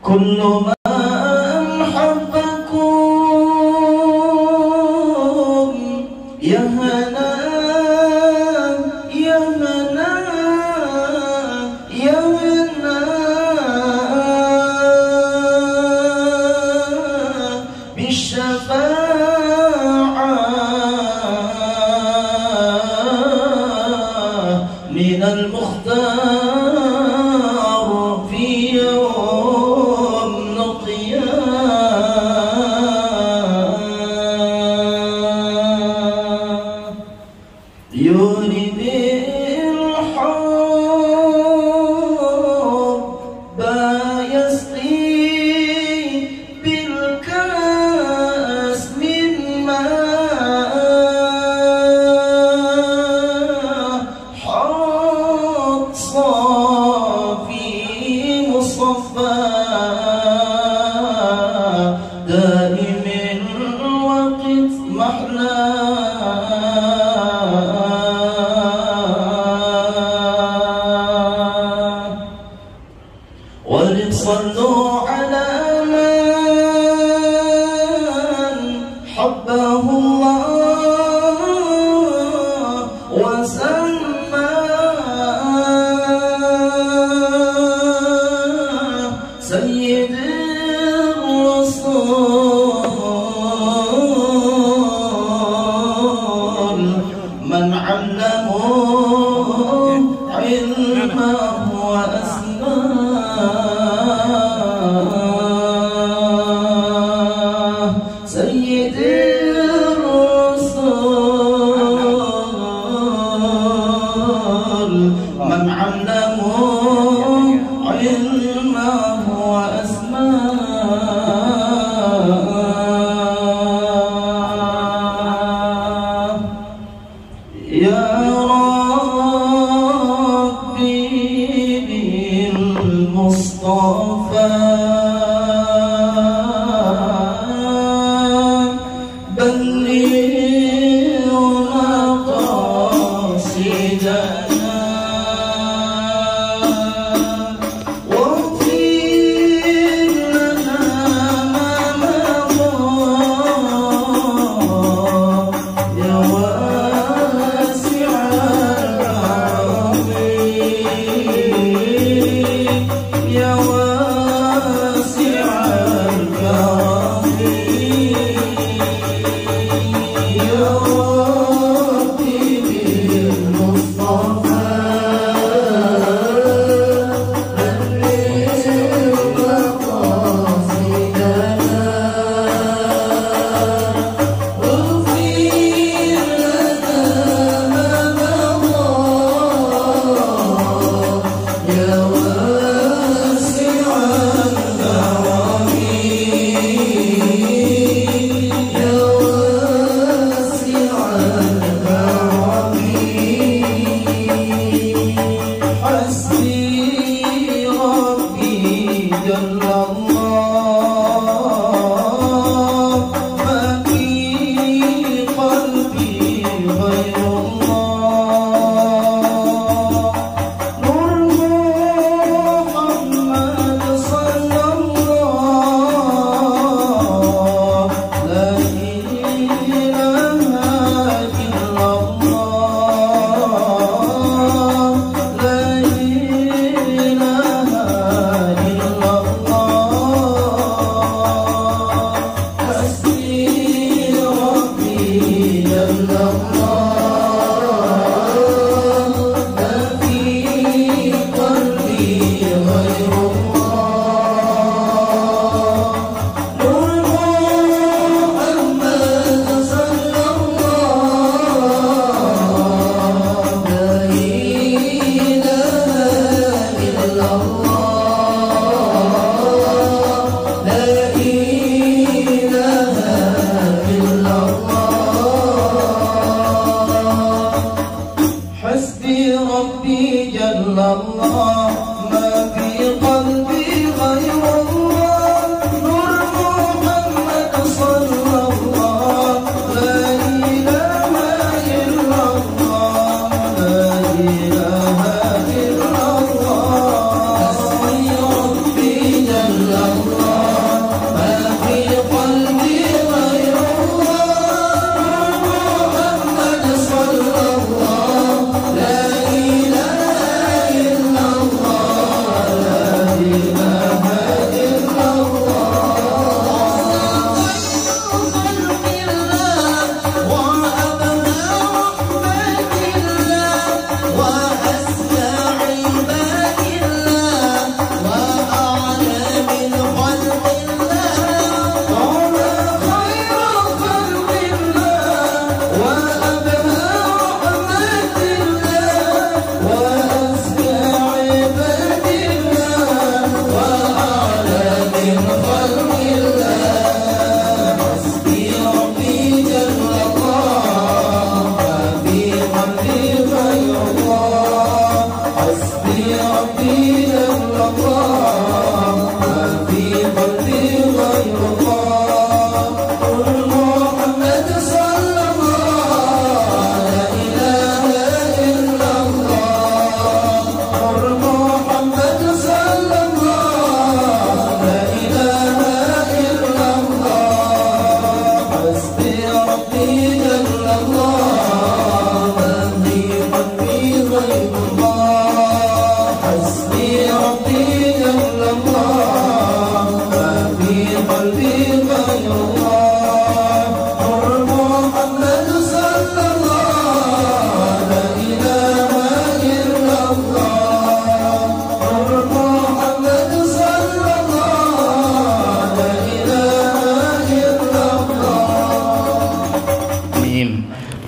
كل من حبكم يا هنا يا هنا يا هنا بالشفاعة من المختار في يوم القيامة يريد الحب يسقي بالكاس من ماء حق صافي مصفى دائم وقت محلاه ولتصلوا على من حبه الله وسماه سيد الرسول من علمه علمه وأسماه سيد الرسول من علمه علمه وأسماه يا ربي بالمصطفى بلغ مقاصدنا واغفر لنا ما مضى يا واسع الكرم يا واسع الكرم يا ربي بالمصطفى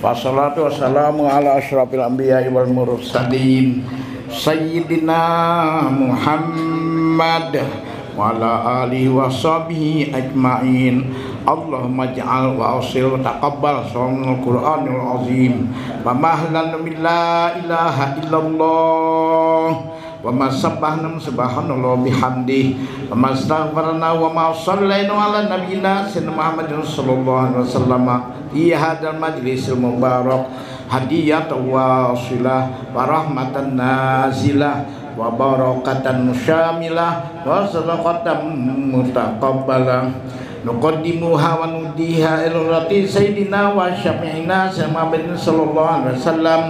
Wassalatu wassalamu ala asyrafil anbiya'i wal mursalin Sayyidina Muhammad wa ala alihi wa sahbihi ajma'in. Allahumma ja'al wa awsil wa taqabbal sawmul Qur'anil azim wa mahlan min la ilaha illallah wa ma sabbahna subhanallah bihamdi wa ma astaghfarna wa ma sallaina ala nabiyyina sayyidina Muhammadin sallallahu alaihi wasallam fi hadzal majlisil mubarak hadiyatan wasilah wa rahmatan nazilah wa barakatan syamilah wa sadaqatan mutaqabbalah nuqaddimuha wa nudiha ila rati sayyidina wa syafi'ina Muhammadin sallallahu alaihi wasallam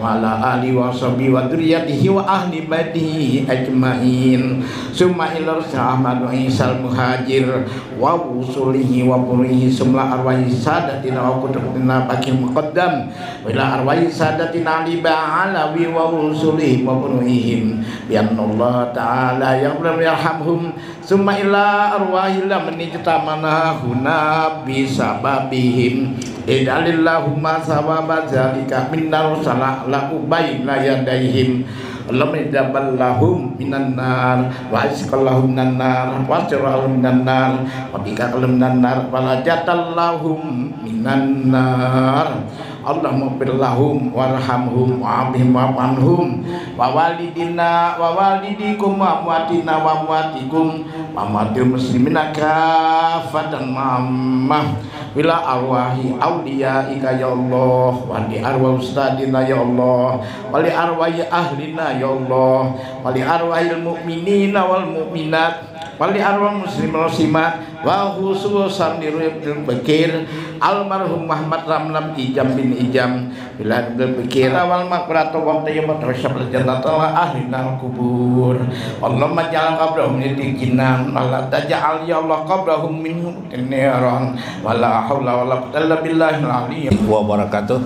wa ala alihi wa sahbihi wa dzurriyyatihi wa ahli baitihi ajmain summa ila Ahmad Isal Muhajir wa usulihi wa purihi sumla arwahi sadatina wa kutubatina bakil muqaddam wa ila arwahi sadatina Ali Ba'alawi wa usulihi wa purihim bi annallaha ta'ala yarhamhum summa ila arwahi lam nijtamana huna bisababihim idalillahumma sawaba zalika minnar salalahu bayna yadaihim Allahumma idaballahum minan nar wa isqallahum minan nar wa sirrahum minan nar wa bikallahum minan nar wa lajatallahum minan nar Allahumma firlahum warhamhum wa'afihim wa'anhum wa walidina wa walidikum wa muatina wa muatikum wa muatil muslimina kafatan ma'amah wila arwahi awliyaika ya Allah wa li arwahi ustadina ya Allah wa li arwahi ahlina ya Allah wa li arwahil mu'minina wal mu'minat wa li arwahil muslimin muslimat wa khususan dirul bekir almarhum Muhammad Ramlam Ijam bin Ijam bila berpikir awal maghfiratu wa tayyibat wa syabal jannata wa ahlina kubur Allahumma ja'al qabrahum lidikinan wa la taj'al ya Allah qabrahum minhum niran wa la haula wa la quwwata illa billahil aliyyil wa barakatuh.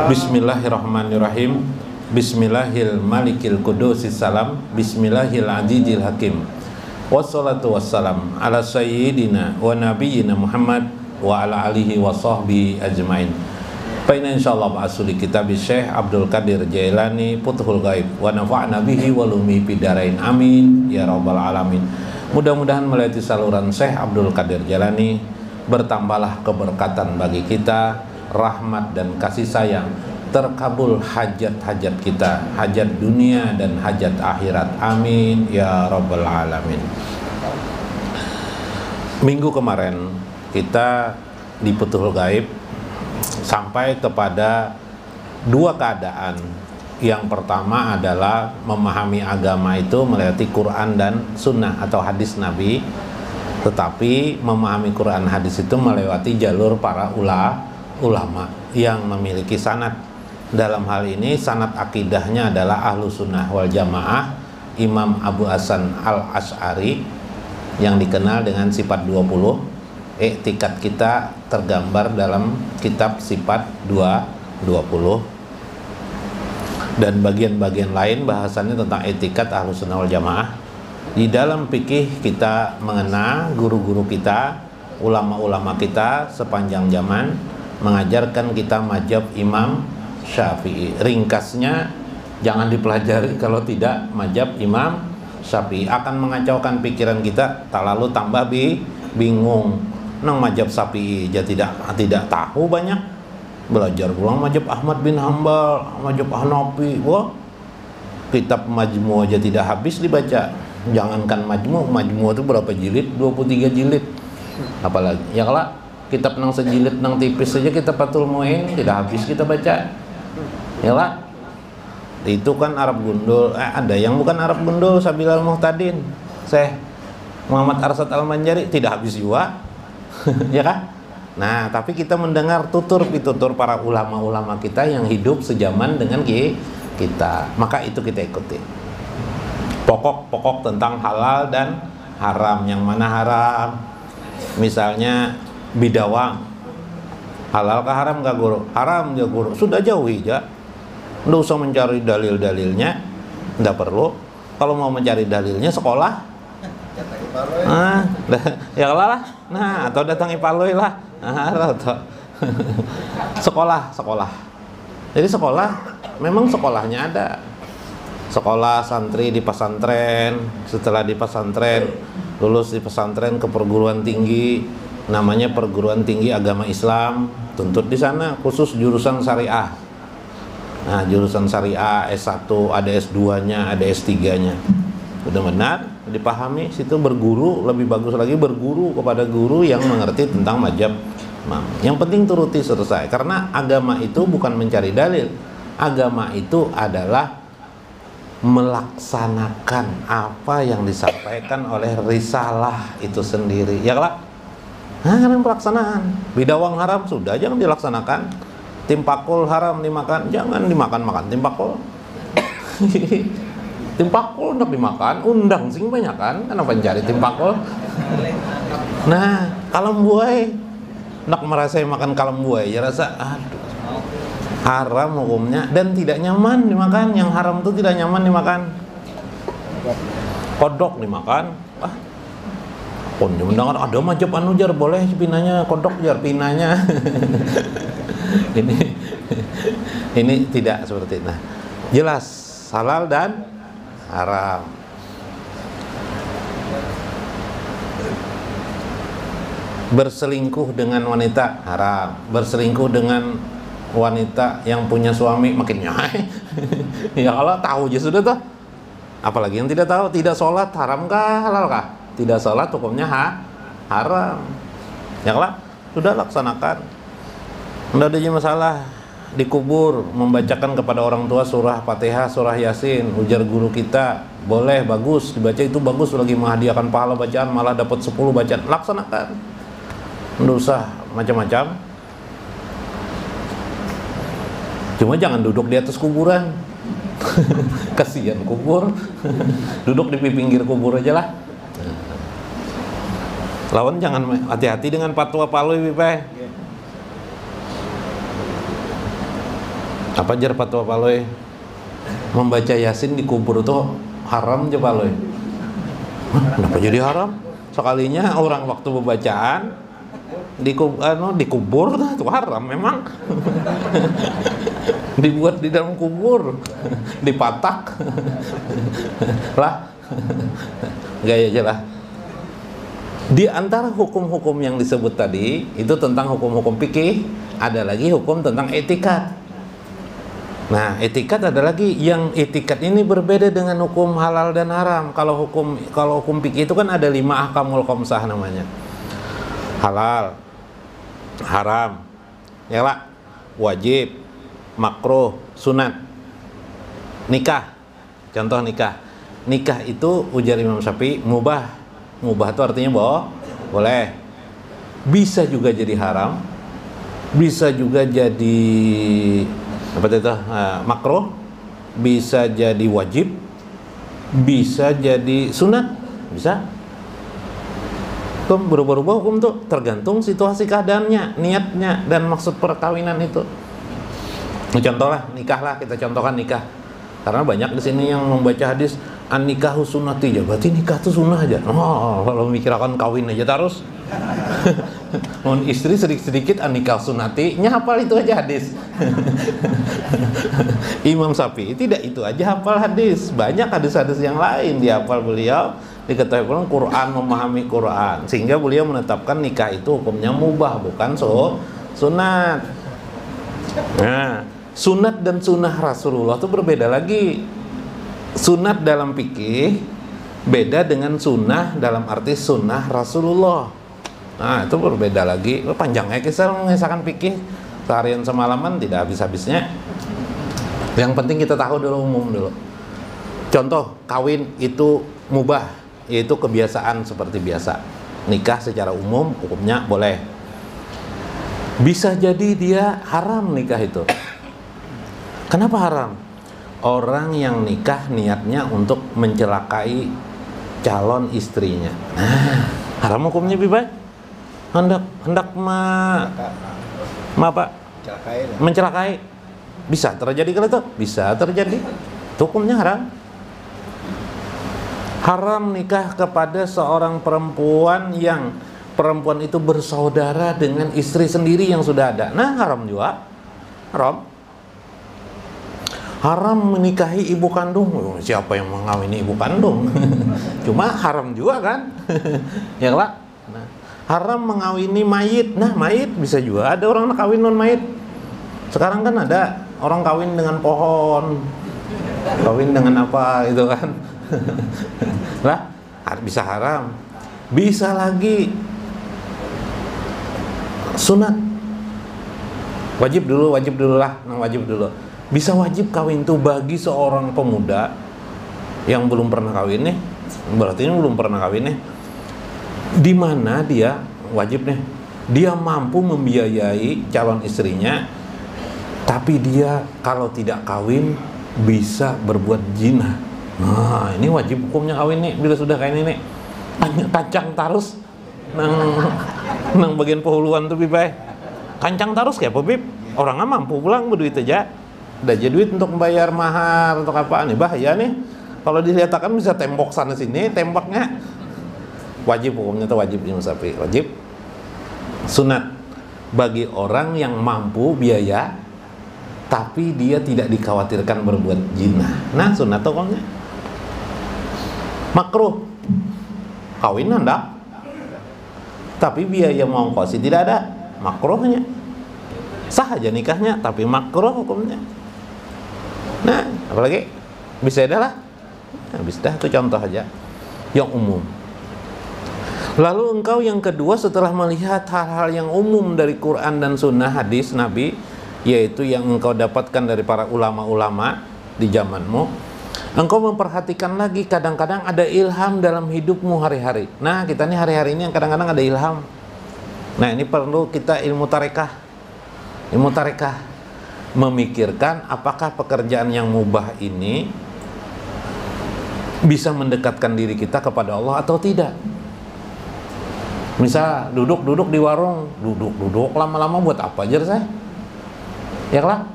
Bismillahirrahmanirrahim. Bismillahil malikil qudusis salam. Bismillahil azizil hakim. Wassalatu wassalam ala sayyidina wa nabiyyina Muhammad wa ala alihi wa sahbihi ajmain. Faina insyaallah ba'asuli kitab Syekh Abdul Qadir Jailani Futhul Ghaib wa nafa'na bihi wa lumi bidarain amin ya rabbal alamin. Mudah-mudahan melalui saluran Syekh Abdul Qadir Jailani bertambahlah keberkatan bagi kita, rahmat dan kasih sayang, terkabul hajat-hajat kita, hajat dunia dan hajat akhirat, amin ya rabbal alamin. Minggu kemarin kita di Futhul Ghaib sampai kepada dua keadaan. Yang pertama adalah memahami agama itu melewati Quran dan Sunnah atau hadis Nabi, tetapi memahami Quran hadis itu melewati jalur para ulama yang memiliki sanad. Dalam hal ini sanad akidahnya adalah Ahlu Sunnah wal Jamaah, Imam Abu Hasan Al-Asy'ari yang dikenal dengan sifat 20. Iktikad kita tergambar dalam kitab sifat 20 dan bagian-bagian lain bahasannya tentang iktikad Ahlu Sunnah wal Jamaah. Di dalam fikih kita mengenal guru-guru kita, ulama-ulama kita sepanjang zaman mengajarkan kita mazhab Imam Syafi'i. Ringkasnya jangan dipelajari kalau tidak mazhab Imam Syafi'i akan mengacaukan pikiran kita, tak lalu tambah bingung. Nang mazhab Syafi'i aja tidak tahu banyak. Belajar pulang mazhab Ahmad bin Hambal, mazhab Hanafi. Wah, kitab Majmu' aja tidak habis dibaca. Jangankan Majmu' itu berapa jilid? 23 jilid. Apalagi ya kalau kitab nang sejilid nang tipis saja kitab Fathul Mu'in tidak habis kita baca. Ya lah. Itu kan Arab Gundul, ada yang bukan Arab Gundul, Sabilal Muhtadin, Syekh Muhammad Arsad Al-Manjari, tidak habis juga. Ya kan? Nah, tapi kita mendengar tutur-pitutur para ulama-ulama kita yang hidup sejaman dengan kita, maka itu kita ikuti. Pokok-pokok tentang halal dan haram, yang mana haram? Misalnya bidawang, halal kah haram gak guru? Haram ya guru, sudah jauhi aja. Nggak usah mencari dalil-dalilnya, nggak perlu. Kalau mau mencari dalilnya sekolah, ya lah. Nah, atau datangi Paloi lah. Sekolah. Jadi sekolah, memang sekolahnya ada. Sekolah santri di pesantren, setelah di pesantren lulus di pesantren ke perguruan tinggi, namanya perguruan tinggi agama Islam, tuntut di sana khusus jurusan syariah. Nah, jurusan syariah S1, ada S2-nya, ada S3-nya. Udah benar dipahami, situ berguru, lebih bagus lagi berguru kepada guru yang mengerti tentang mazhab imam. Yang penting turuti selesai. Karena agama itu bukan mencari dalil. Agama itu adalah melaksanakan apa yang disampaikan oleh risalah itu sendiri. Ya lah. Nah, kan pelaksanaan. Bidawang haram sudah, jangan dilaksanakan. Timpakul haram dimakan, jangan dimakan timpakul. Timpakul untuk dimakan, undang sing banyak kan, kenapa cari timpakul? Nah, kalem buai, nak merasa makan kalem buai, ya rasa aduh, haram hukumnya dan tidak nyaman dimakan. Yang haram itu tidak nyaman dimakan. Kodok dimakan, pun mendengar ada mazhab anu jar boleh pinanya kodok jar pinanya. ini tidak seperti itu. Nah, jelas halal dan haram. Berselingkuh dengan wanita haram, berselingkuh dengan wanita yang punya suami makin nyai. Ya kalau tahu aja sudah tuh. Apalagi yang tidak tahu, tidak sholat haram kah halal kah? Tidak sholat hukumnya haram. Ya kalau sudah laksanakan. Tidak ada masalah dikubur membacakan kepada orang tua surah Fatihah, surah Yasin, ujar guru kita, boleh, bagus dibaca, itu bagus, lagi menghadiahkan pahala bacaan, malah dapat 10 bacaan. Laksanakan. Tidak usah macam-macam. Cuma jangan duduk di atas kuburan. Kasihan kubur. Duduk di pinggir kubur aja lah. Lawan jangan, hati-hati dengan fatwa Paloi, Pipe. Apa jar fatwa Paloi? Membaca Yasin di kubur itu haram aja Paloi. Kenapa jadi haram? Sekalinya orang waktu pembacaan dikubur itu haram memang. Dibuat di dalam kubur, dipatak. Lah. Gaya aja lah. Di antara hukum-hukum yang disebut tadi itu tentang hukum-hukum fikih, ada lagi hukum tentang etikat. Nah, etikat ada lagi, yang etikat ini berbeda dengan hukum halal dan haram. Kalau hukum fikih itu kan ada 5 ahkamul khamsah namanya. Halal, haram, ya lah, wajib, makruh, sunat. Nikah. Contoh nikah. Nikah itu ujar Imam Syafi'i mubah. Mubah itu artinya boleh. Bisa juga jadi haram. Bisa juga jadi makruh, bisa jadi wajib, bisa jadi sunat, bisa. Hukum berubah-ubah, hukum tuh tergantung situasi keadaannya, niatnya dan maksud perkawinan itu. Contoh lah nikah lah, kita contohkan nikah. Karena banyak di sini yang membaca hadis an nikahu sunnati, berarti nikah itu sunnah aja. Oh, kalau mikirkan kawin aja terus. Mun istri sedikit-sedikit nikah sunatinya hafal itu aja hadis. Imam Syafi'i tidak itu aja hafal hadis, banyak hadis-hadis yang lain dihafal beliau, diketahui pula Quran, memahami Quran, sehingga beliau menetapkan nikah itu hukumnya mubah, bukan sunat. Nah, sunat dan sunnah Rasulullah itu berbeda lagi. Sunat dalam fikih beda dengan sunnah dalam arti sunnah Rasulullah. Nah, itu berbeda lagi. Panjangnya kisah mengisahkan fikih seharian semalaman tidak habis-habisnya. Yang penting kita tahu dulu umum dulu. Contoh, kawin itu mubah, yaitu kebiasaan seperti biasa. Nikah secara umum hukumnya boleh. Bisa jadi dia haram nikah itu. Kenapa haram? Orang yang nikah niatnya untuk mencelakai calon istrinya. Nah, haram hukumnya bebas. Hendak mencelakai. Bisa terjadi kalau itu? Bisa terjadi. Itu hukumnya haram. Haram nikah kepada seorang perempuan yang perempuan itu bersaudara dengan istri sendiri yang sudah ada. Nah, haram juga. Haram. Haram menikahi ibu kandung. Siapa yang mengawini ibu kandung? Cuma haram juga kan? Ya lah. Nah, haram mengawini mayit. Nah, mayit bisa juga ada orang kawin non mayit. Sekarang kan ada orang kawin dengan pohon, kawin dengan apa itu kan. Lah, bisa haram. Bisa lagi sunat. Wajib dulu lah, wajib dulu. Bisa wajib kawin tuh bagi seorang pemuda yang belum pernah kawin nih. Berarti ini belum pernah kawin nih. Di mana dia wajib nih, dia mampu membiayai calon istrinya, tapi dia kalau tidak kawin bisa berbuat zina. Nah, ini wajib hukumnya kawin nih. Bila sudah kayak ini, kancang tarus nang bagian pohuluan tuh bibay. Kancang tarus kayak apa bib? Orang nggak mampu pulang berduit aja. Udah jadi duit untuk membayar mahar untuk apa nih, bahaya nih. Kalau dilihatkan bisa tembok sana sini, tembaknya. Wajib hukumnya itu wajib Imam Syafi'i, wajib. Sunat bagi orang yang mampu biaya tapi dia tidak dikhawatirkan berbuat zina. Nah, sunat hukumnya. Makruh kawin hendak tapi biaya mongkosi tidak ada, makruhnya. Sah aja nikahnya tapi makruh hukumnya. Nah, apalagi bisa dah lah. Nah, bisa dah, itu contoh aja yang umum. Lalu engkau yang kedua setelah melihat hal-hal yang umum dari Quran dan sunnah hadis Nabi, yaitu yang engkau dapatkan dari para ulama-ulama di zamanmu, engkau memperhatikan lagi kadang-kadang ada ilham dalam hidupmu hari-hari. Nah, kita nih hari-hari ini yang kadang-kadang ada ilham. Nah, ini perlu kita ilmu tarekah. Ilmu tarekah memikirkan apakah pekerjaan yang mubah ini bisa mendekatkan diri kita kepada Allah atau tidak. Misal duduk-duduk di warung, duduk lama-lama buat apa aja saya? Ya lah.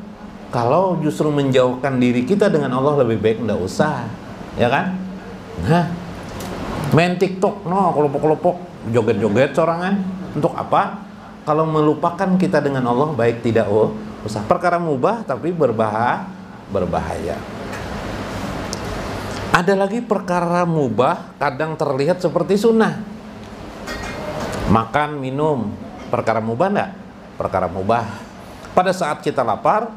Kalau justru menjauhkan diri kita dengan Allah lebih baik enggak usah, ya kan? Nah, main TikTok, kelompok-kelompok, joget-joget sorangan, untuk apa? Kalau melupakan kita dengan Allah baik tidak usah. Perkara mubah tapi berbahaya. Ada lagi perkara mubah kadang terlihat seperti sunnah. Makan, minum, perkara mubah enggak? Perkara mubah. Pada saat kita lapar,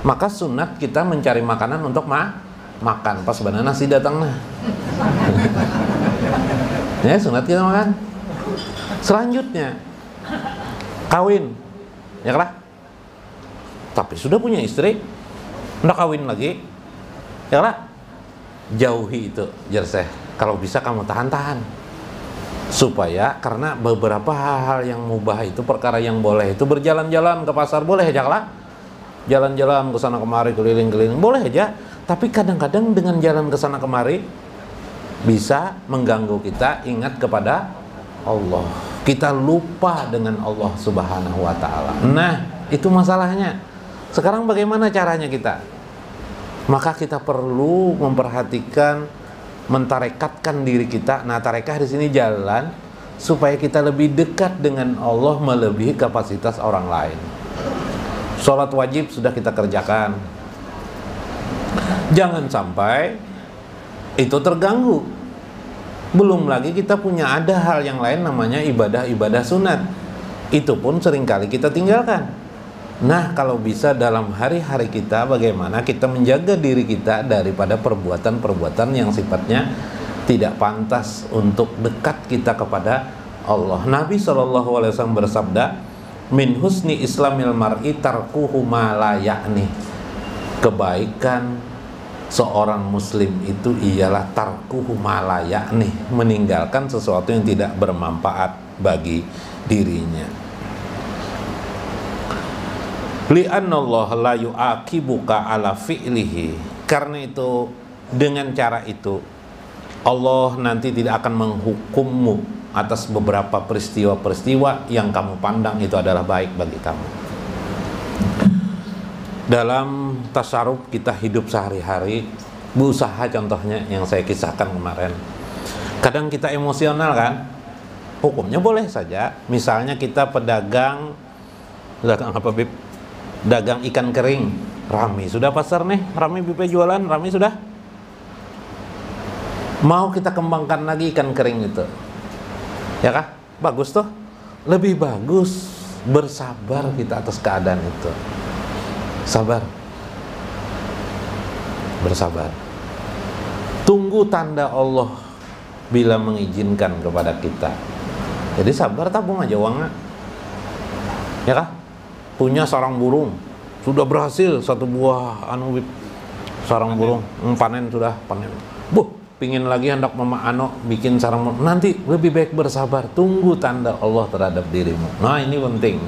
maka sunat kita mencari makanan untuk makan. Pas benar nasi datang nah. Ya, sunat kita makan. Selanjutnya, kawin. Ya lah. Tapi sudah punya istri, hendak kawin lagi. Ya lah. Jauhi itu, jerseh. Kalau bisa kamu tahan-tahan. Supaya karena beberapa hal-hal yang mubah itu, perkara yang boleh itu, berjalan-jalan ke pasar boleh aja lah, jalan-jalan ke sana kemari, keliling-keliling boleh aja. Tapi kadang-kadang dengan jalan ke sana kemari bisa mengganggu kita ingat kepada Allah. Kita lupa dengan Allah Subhanahu wa taala. Nah, itu masalahnya. Sekarang bagaimana caranya kita? Maka kita perlu memperhatikan, mentarekatkan diri kita. Nah, tarekah di sini jalan supaya kita lebih dekat dengan Allah melebihi kapasitas orang lain. Sholat wajib sudah kita kerjakan, jangan sampai itu terganggu. Belum lagi kita punya ada hal yang lain namanya ibadah-ibadah sunat, itu pun seringkali kita tinggalkan. Nah, kalau bisa dalam hari-hari kita, bagaimana kita menjaga diri kita daripada perbuatan-perbuatan yang sifatnya tidak pantas untuk dekat kita kepada Allah. Nabi SAW bersabda, min husni islamil mar'i tarkuhu ma la ya'ni. Kebaikan seorang muslim itu ialah tarkuhu ma la ya'ni, meninggalkan sesuatu yang tidak bermanfaat bagi dirinya. Li'anna Allah la yu'aqibuka ala fi'lihi. Karena itu, dengan cara itu Allah nanti tidak akan menghukummu atas beberapa peristiwa-peristiwa yang kamu pandang itu adalah baik bagi kamu. Dalam tasarruf kita hidup sehari-hari, berusaha contohnya yang saya kisahkan kemarin. Kadang kita emosional kan? Hukumnya boleh saja. Misalnya kita pedagang apa Bib? Dagang ikan kering. Rami sudah pasar nih, Rami Bib jualan, Rami sudah. Mau kita kembangkan lagi ikan kering itu, ya kah? Bagus tuh. Lebih bagus bersabar kita atas keadaan itu. Sabar, bersabar. Tunggu tanda Allah bila mengizinkan kepada kita. Jadi sabar, tabung aja uangnya, ya kah? Punya sarang burung, sudah berhasil satu buah sarang burung, panen sudah panen. Pingin lagi hendak Mama Ano bikin sarang, nanti lebih baik bersabar, tunggu tanda Allah terhadap dirimu. Nah, ini penting.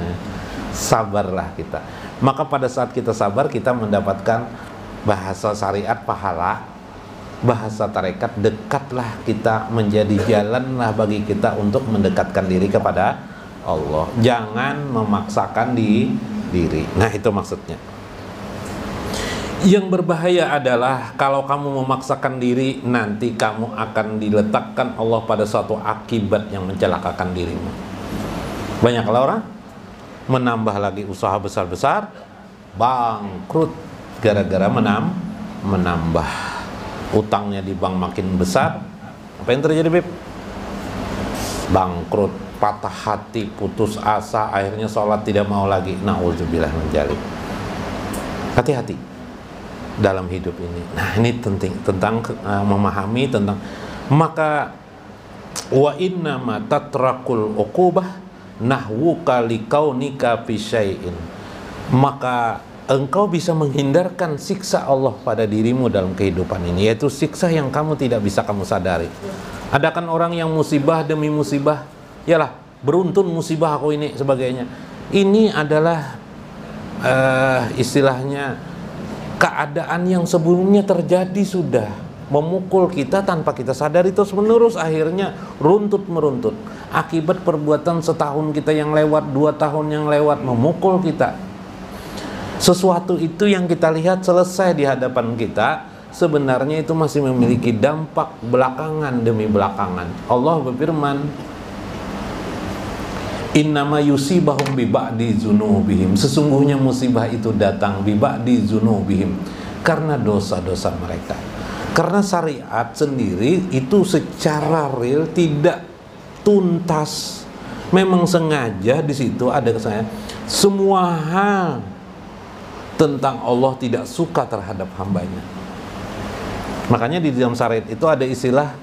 Sabarlah kita. Maka pada saat kita sabar, kita mendapatkan bahasa syariat pahala, bahasa tarekat dekatlah kita, menjadi jalanlah bagi kita untuk mendekatkan diri kepada Allah. Jangan memaksakan diri. Nah, itu maksudnya. Yang berbahaya adalah kalau kamu memaksakan diri, nanti kamu akan diletakkan Allah pada suatu akibat yang mencelakakan dirimu. Banyaklah orang menambah lagi usaha besar-besar, bangkrut gara-gara menambah utangnya di bank makin besar. Apa yang terjadi, Beb? Bangkrut, patah hati, putus asa, akhirnya sholat tidak mau lagi. Na'udzubillah min dzalik. Hati-hati dalam hidup ini. Nah, ini penting tentang memahami tentang, maka wa inna ma tatrakul uqubah nahwuka likaunika fi syai'in. Maka engkau bisa menghindarkan siksa Allah pada dirimu dalam kehidupan ini, yaitu siksa yang kamu tidak bisa kamu sadari. Ada kan orang yang musibah demi musibah, yalah beruntun musibah aku ini sebagainya. Ini adalah istilahnya keadaan yang sebelumnya terjadi sudah memukul kita tanpa kita sadari, terus menerus akhirnya runtut meruntut akibat perbuatan setahun kita yang lewat, 2 tahun yang lewat memukul kita. Sesuatu itu yang kita lihat selesai di hadapan kita, sebenarnya itu masih memiliki dampak belakangan demi belakangan. Allah berfirman, innama yusibahum bi ba'di dzunubihim. Sesungguhnya musibah itu datang bi ba'di dzunubihim, karena dosa-dosa mereka. Karena syariat sendiri itu secara real tidak tuntas. Memang sengaja di situ ada kesannya semua hal tentang Allah tidak suka terhadap hambanya. Makanya di dalam syariat itu ada istilah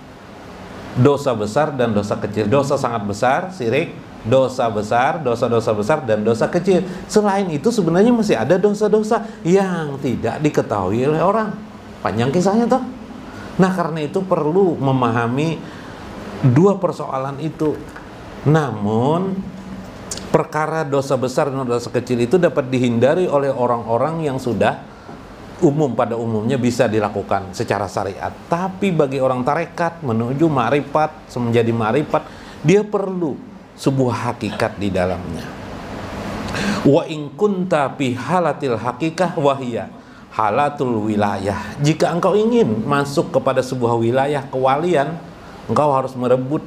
dosa besar dan dosa kecil. Dosa sangat besar, syirik, dosa besar, dosa-dosa besar, dan dosa kecil. Selain itu sebenarnya masih ada dosa-dosa yang tidak diketahui oleh orang. Panjang kisahnya toh. Nah, karena itu perlu memahami dua persoalan itu. Namun perkara dosa besar dan dosa kecil itu dapat dihindari oleh orang-orang yang sudah pada umumnya bisa dilakukan secara syariat. Tapi bagi orang tarekat menuju ma'rifat, menjadi ma'rifat, dia perlu sebuah hakikat di dalamnya. Wa in kunta fi halatil hakikah wahia halatul wilayah. Jika engkau ingin masuk kepada sebuah wilayah kewalian, engkau harus merebut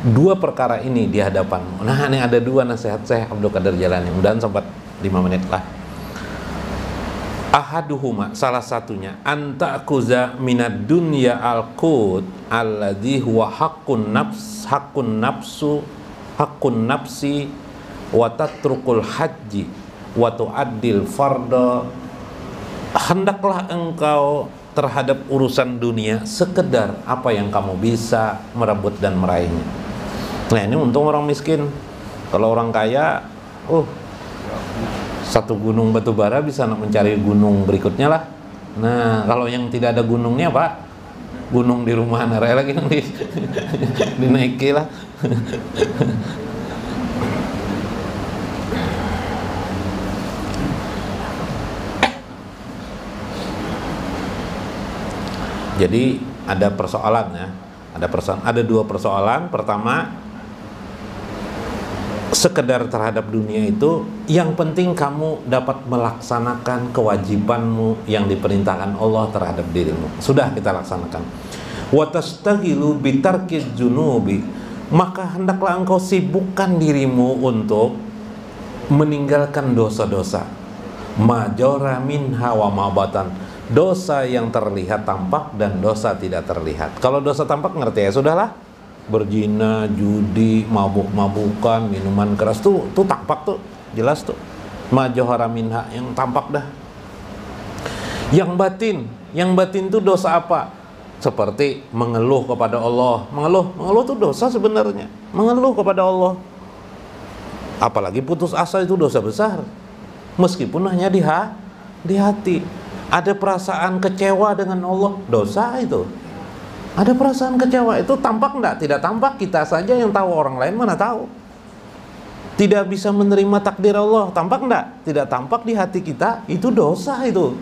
dua perkara ini di hadapanmu. Nah, ini ada dua nasihat Syekh Abdul Qadir Jailani. Mudahan sempat 5 menit lah. Ahaduhuma, salah satunya, anta akuza minad dunya al-qut alladhi huwa haqqun nafsi wa tatrukul haji wa tu'addil farda. Hendaklah engkau terhadap urusan dunia sekedar apa yang kamu bisa merebut dan meraihnya. Nah, ini untung orang miskin. Kalau orang kaya, satu gunung batu bara bisa mencari gunung berikutnya lah. Nah, kalau yang tidak ada gunungnya, Pak, gunung di rumah nara lagi yang dinaiki lah. Jadi ada persoalan ya, ada dua persoalan. Pertama, sekedar terhadap dunia itu, yang penting kamu dapat melaksanakan kewajibanmu yang diperintahkan Allah terhadap dirimu. Sudah kita laksanakan. Wa tastaghilu bitarkiz junubi, maka hendaklah engkau sibukkan dirimu untuk meninggalkan dosa-dosa. Majora minha wa mabatan, dosa yang terlihat tampak dan dosa tidak terlihat. Kalau dosa tampak ngerti ya, sudahlah. Berzina, judi, mabuk-mabukan, minuman keras tuh tampak tuh, jelas tuh. Majora minha, yang tampak dah. Yang batin tuh dosa apa? Seperti mengeluh kepada Allah. Mengeluh tuh dosa sebenarnya. Mengeluh kepada Allah. Apalagi putus asa itu dosa besar. Meskipun hanya di hati. Ada perasaan kecewa dengan Allah, dosa itu. Ada perasaan kecewa, itu tampak enggak? Tidak tampak, kita saja yang tahu, orang lain mana tahu. Tidak bisa menerima takdir Allah, tampak enggak? Tidak tampak di hati kita, itu dosa itu.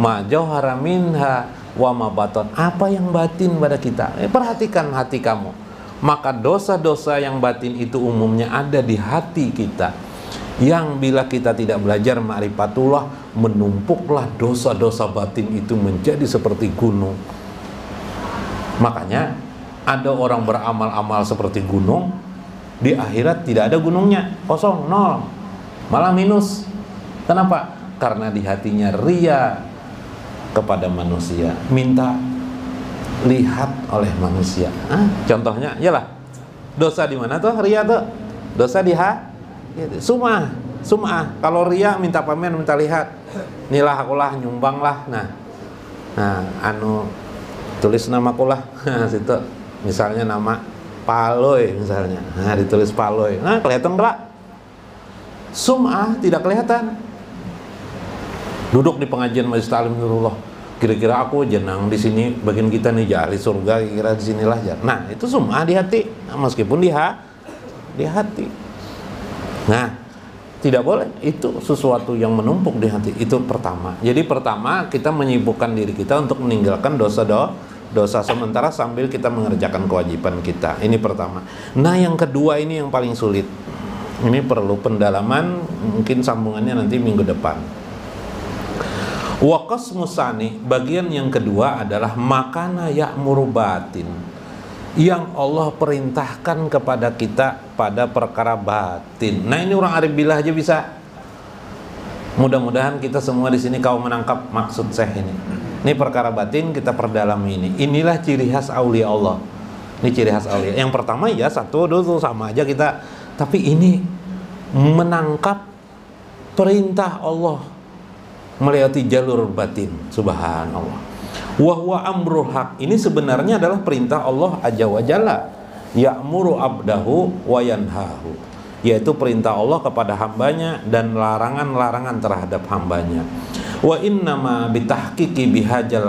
Ma jauhara minha wa ma baton, apa yang batin pada kita. Perhatikan hati kamu. Maka dosa-dosa yang batin itu umumnya ada di hati kita. Yang bila kita tidak belajar ma'rifatullah, menumpuklah dosa-dosa batin itu menjadi seperti gunung. Makanya ada orang beramal-amal seperti gunung, di akhirat tidak ada gunungnya, kosong, nol, malah minus. Kenapa? Karena di hatinya ria kepada manusia, minta lihat oleh manusia. Contohnya, iyalah, dosa di mana tuh ria tuh? Dosa di hati, sum'ah. Kalau ria minta pamer, minta lihat. Inilah akulah, nyumbang lah. Nah, tulis namaku lah. Situ misalnya nama Paloy misalnya. Nah, ditulis Paloy. Nah, kelihatan enggak? Sum'ah tidak kelihatan. Duduk di pengajian Majelis Ta'lim Nurullah. Kira-kira aku jenang di sini, bagian kita nih jali surga, kira-kira di sinilah. Nah, itu sum'ah di hati. Nah, meskipun di hati. Nah, tidak boleh, itu sesuatu yang menumpuk di hati. Itu pertama. Jadi pertama, kita menyibukkan diri kita untuk meninggalkan dosa sementara sambil kita mengerjakan kewajiban kita. Ini pertama. Nah, yang kedua ini yang paling sulit. Ini perlu pendalaman, mungkin sambungannya nanti minggu depan. Waqas musani, bagian yang kedua adalah makana ya'muru batin, yang Allah perintahkan kepada kita pada perkara batin. Nah, ini orang arif billah aja bisa. Mudah-mudahan kita semua di sini kau menangkap maksud saya ini. Ini perkara batin, kita perdalam ini. Inilah ciri khas aulia Allah. Ini ciri khas aulia. Yang pertama ya satu dulu sama aja kita. Tapi ini menangkap perintah Allah melewati jalur batin. Subhanallah. Wahwa amrul haq, ini sebenarnya adalah perintah Allah Azza wa Jalla. Ya'muru abdahu wa yanhahu, yaitu perintah Allah kepada hambanya dan larangan-larangan terhadap hambanya. Wa innama bitahqiqi bihajal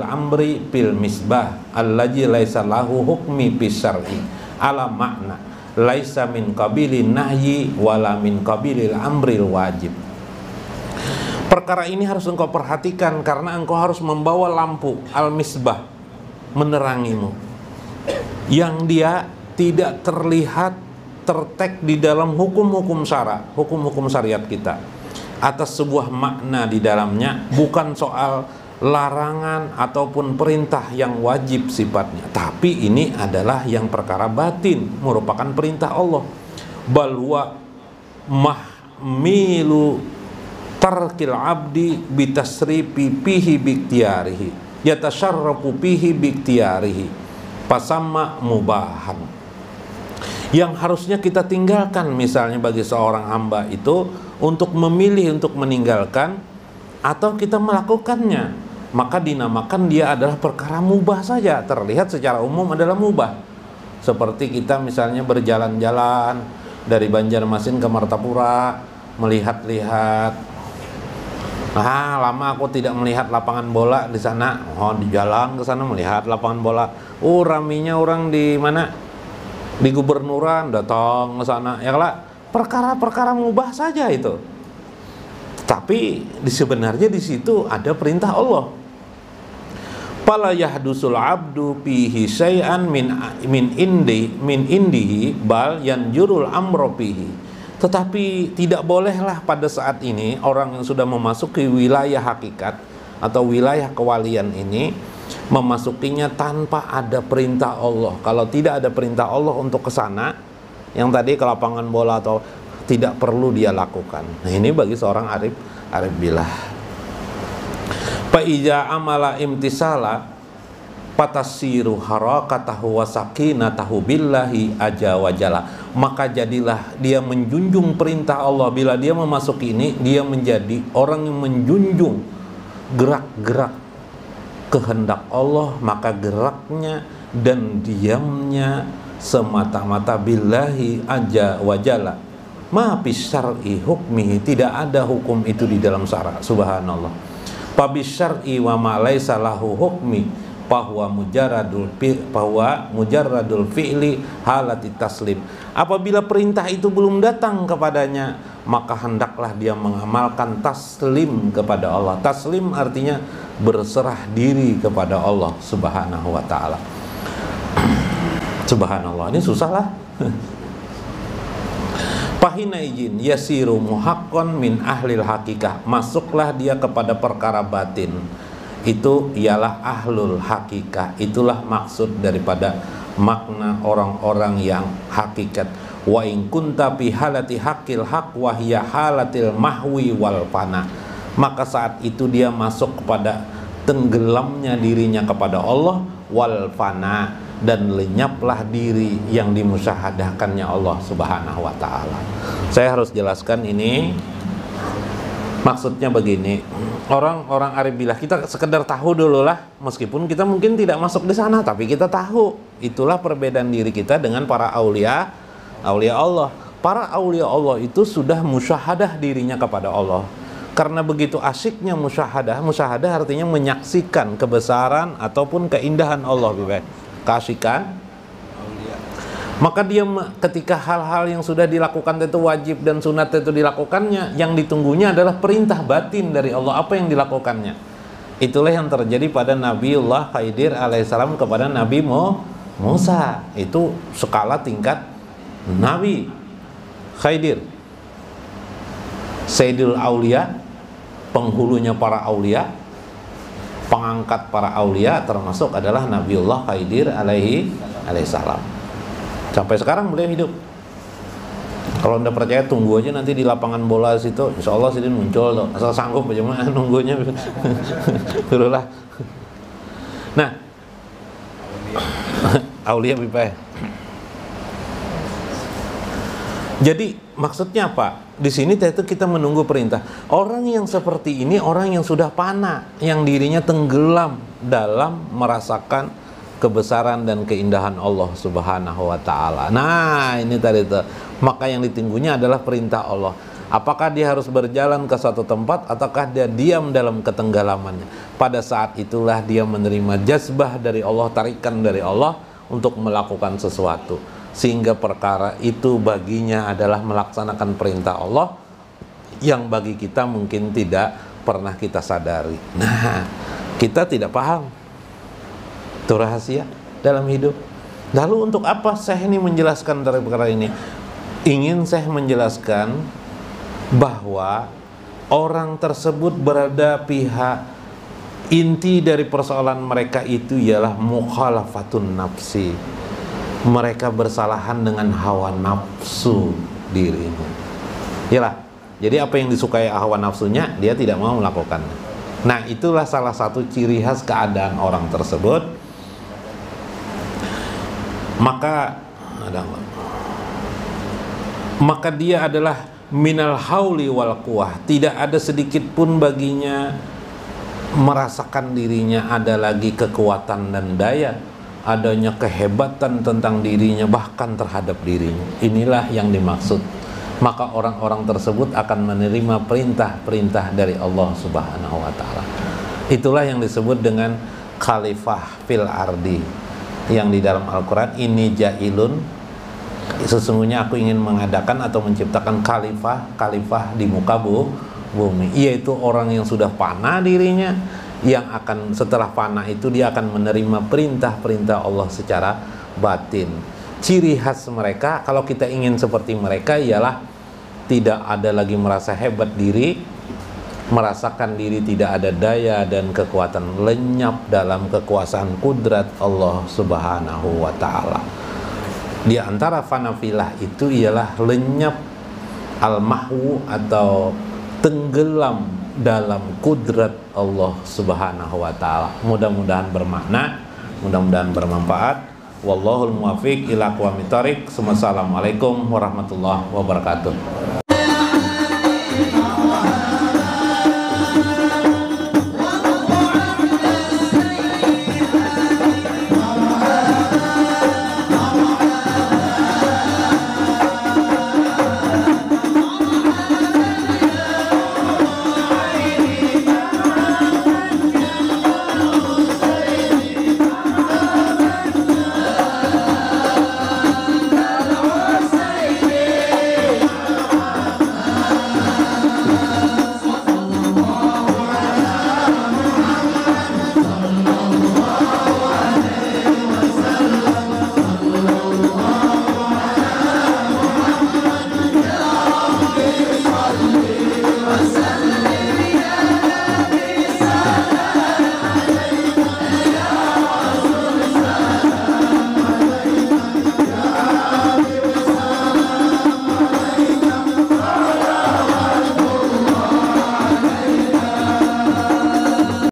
amri fil misbah allazi laisa lahu hukmi bisyar'i ala makna laisa min qabilin nahyi wala min qabilil amril wajib. Perkara ini harus engkau perhatikan karena engkau harus membawa lampu al-misbah menerangimu, yang dia tidak terlihat tertek di dalam hukum-hukum syariat kita atas sebuah makna di dalamnya, bukan soal larangan ataupun perintah yang wajib sifatnya, tapi ini adalah yang perkara batin, merupakan perintah Allah. Bal huwa mahmilu tarkil abdi bitasrifi pihi biktiarihi yatasharrafu pihi biktiarihi pasamma mubahan. Yang harusnya kita tinggalkan misalnya bagi seorang hamba itu untuk memilih untuk meninggalkan atau kita melakukannya, maka dinamakan dia adalah perkara mubah saja, terlihat secara umum adalah mubah. Seperti kita misalnya berjalan-jalan dari Banjarmasin ke Martapura, melihat-lihat. Lama aku tidak melihat lapangan bola di sana. Oh, di jalan ke sana melihat lapangan bola. Raminya orang di mana? Di Gubernuran datang ke sana. Ya lah, perkara-perkara mubah saja itu. Tapi sebenarnya di situ ada perintah Allah. Fala yahdusul abdu fihi syai'an min indihi bal yanjurul amro fihi. Tetapi tidak bolehlah pada saat ini orang yang sudah memasuki wilayah hakikat atau wilayah kewalian ini memasukinya tanpa ada perintah Allah. Kalau tidak ada perintah Allah untuk ke sana, yang tadi ke lapangan bola atau tidak perlu dia lakukan. Nah, ini bagi seorang arif billah. Fa iza amala imtisala patasiru harakatahu wa sakinatahu billahi aja wajalla. Maka jadilah dia menjunjung perintah Allah. Bila dia memasuki ini, dia menjadi orang yang menjunjung gerak-gerak kehendak Allah, maka geraknya dan diamnya semata-mata billahi aja wajalla. Ma fis syar'i hukmihi, tidak ada hukum itu di dalam syara'. Subhanallah. Fa bis syar'i wa ma laisa lahu hukmi bahwa mujarradul fi'li halati taslim. Apabila perintah itu belum datang kepadanya, maka hendaklah dia mengamalkan taslim kepada Allah. Taslim artinya berserah diri kepada Allah Subhanahu wa ta'ala. Subhanallah, ini susah lah. Pahina izin yasiru muhaqqan min ahlil hakikah, masuklah dia kepada perkara batin. Itu ialah ahlul hakikah. Itulah maksud daripada makna orang-orang yang hakikat. Wa in kunta fi halati haqqil haq wa hiya halatil mahwi wal fana. Maka saat itu dia masuk kepada tenggelamnya dirinya kepada Allah, wal fana, dan lenyaplah diri yang dimusyahadahkannya Allah Subhanahu wa ta'ala. Saya harus jelaskan ini. Maksudnya begini, orang-orang arif billah, kita sekedar tahu dulu lah, meskipun kita mungkin tidak masuk di sana, tapi kita tahu. Itulah perbedaan diri kita dengan para aulia Allah. Para aulia Allah itu sudah musyahadah dirinya kepada Allah. Karena begitu asyiknya musyahadah artinya menyaksikan kebesaran ataupun keindahan Allah, keasikan. Maka dia ketika hal-hal yang sudah dilakukan itu wajib dan sunat itu dilakukannya, yang ditunggunya adalah perintah batin dari Allah, apa yang dilakukannya. Itulah yang terjadi pada Nabiullah Khidir alaihissalam kepada Nabi Musa. Itu skala tingkat Nabi Khidir, Sayyidul Aulia, penghulunya para aulia, pengangkat para aulia, termasuk adalah Nabiullah Khidir alaihissalam. Sampai sekarang beliau hidup. Kalau anda percaya, tunggu aja nanti di lapangan bola situ, insya Allah sini muncul tuh. Asal sanggup aja mah nunggunya. Berulah. Nah, aulia bipah. Jadi maksudnya apa? Di sini itu kita menunggu perintah. Orang yang seperti ini orang yang sudah fana, yang dirinya tenggelam dalam merasakan kebesaran dan keindahan Allah Subhanahu wa ta'ala. Nah, ini tadi itu. Maka yang ditunggunya adalah perintah Allah. Apakah dia harus berjalan ke suatu tempat ataukah dia diam dalam ketenggalamannya? Pada saat itulah dia menerima jazbah dari Allah, tarikan dari Allah untuk melakukan sesuatu. Sehingga perkara itu baginya adalah melaksanakan perintah Allah yang bagi kita mungkin tidak pernah kita sadari. Nah, kita tidak paham. Itu rahasia dalam hidup. Lalu untuk apa Syekh ini menjelaskan dari perkara ini? Ingin Syekh menjelaskan bahwa orang tersebut berada pihak Inti dari persoalan mereka itu ialah mukhalafatun nafsi. Mereka bersalahan dengan hawa nafsu dirinya. Iyalah. Jadi apa yang disukai hawa nafsunya, dia tidak mau melakukannya. Nah, itulah salah satu ciri khas keadaan orang tersebut. Maka dia adalah minal hauli wal quwah. Tidak ada sedikit pun baginya merasakan dirinya ada lagi kekuatan dan daya, adanya kehebatan tentang dirinya, bahkan terhadap dirinya. Inilah yang dimaksud. Maka orang-orang tersebut akan menerima perintah-perintah dari Allah Subhanahu wa ta'ala. Itulah yang disebut dengan khalifah fil ardi, yang di dalam Al-Quran, ini jailun, sesungguhnya aku ingin mengadakan atau menciptakan khalifah di muka bumi, yaitu orang yang sudah fana dirinya, yang akan setelah fana itu dia akan menerima perintah-perintah Allah secara batin. Ciri khas mereka, kalau kita ingin seperti mereka, ialah tidak ada lagi merasa hebat diri, merasakan diri tidak ada daya dan kekuatan, lenyap dalam kekuasaan kudrat Allah Subhanahu wa ta'ala. Di antara fanafilah itu ialah lenyap al-mahwu atau tenggelam dalam kudrat Allah Subhanahu wa ta'ala. Mudah-mudahan bermakna, mudah-mudahan bermanfaat. Wallahul muwaffiq ila aqwamit thoriq. Wassalamualaikum warahmatullahi wabarakatuh.